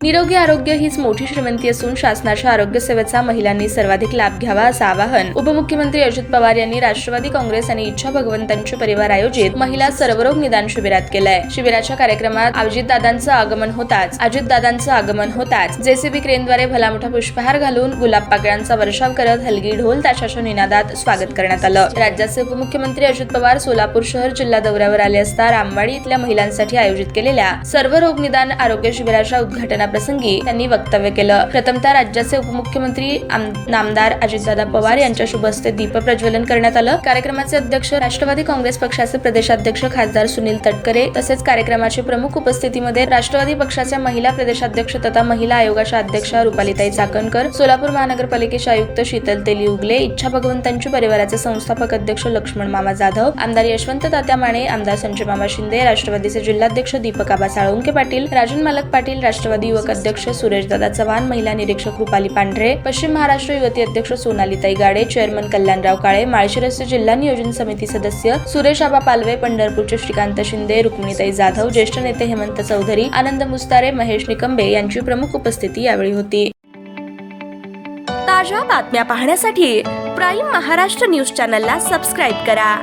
निरोगी आरोग्य हीच मोठी श्रीमंती असून शासनाच्या आरोग्य सेवेचा महिलांनी सर्वाधिक लाभ घ्यावा असं आवाहन उपमुख्यमंत्री अजित पवार यांनी राष्ट्रवादी काँग्रेस आणि इच्छा भगवंतांचे परिवार आयोजित महिला सर्वरोग निदान शिबिरात केलंय। शिबिराच्या कार्यक्रमात अजितदादांचं आगमन होताच जेसीबी क्रेनद्वारे भलामोठा पुष्पहार घालून गुलाब पाकळ्यांचा वर्षाव करत हलगी ढोल ताशाच्या निनादात स्वागत करण्यात आलं। राज्याचे उपमुख्यमंत्री अजित पवार सोलापूर शहर जिल्हा दौऱ्यावर आले असता रामवाडी इथल्या महिलांसाठी आयोजित केलेल्या सर्वरोग निदान आरोग्य शिबिराच्या उद्घाटनाप्रसंगी त्यांनी वक्तव्य केलं। प्रथमतः राज्याचे उपमुख्यमंत्री नामदार अजितदादा पवार यांच्या शुभ हस्ते दीप प्रज्वलन करण्यात आलं। कार्यक्रमाचे अध्यक्ष राष्ट्रवादी काँग्रेस पक्षाचे प्रदेशाध्यक्ष खासदार सुनील तटकरे तसेच कार्यक्रमाची प्रमुख उपस्थितीमध्ये राष्ट्रवादी पक्षाच्या महिला प्रदेशाध्यक्ष तथा महिला आयोगाच्या अध्यक्षा रुपालीताई चाकणकर, सोलापूर महानगरपालिकेचे आयुक्त शीतल तेली उगले, इच्छा भगवंतांची परिवाराचे संस्थापक अध्यक्ष लक्ष्मण मामा जाधव, आमदार यशवंत तात्या माने, आमदार संजय मामा शिंदे, राष्ट्रवादीचे जिल्हाध्यक्ष दीपक आबा साळुंके पाटील, राजन मालक पाटील, राष्ट्रवादी युवक अध्यक्ष सुरेश दादा चव्हाण, महिला निरीक्षक रुपाली पांढरे, पश्चिम महाराष्ट्र युवती अध्यक्ष सोनालीताई गाडे, चेअरमन कल्याणराव काळे, माळशिरसचे जिल्हा नियोजन समिती सदस्य सुरेश आबा पालवे, पंढरपूरचे श्रीकांत शिंदे, रुक्मिणीताई जाधव, ज्येष्ठ नेते हेमंत चौधरी, आनंद मुस्तारे, महेश निकंबे यांची प्रमुख उपस्थिती यावेळी होती। ताज्या बातम्या पाहण्यासाठी प्राईम महाराष्ट्र न्यूज चॅनलला सबस्क्राईब करा।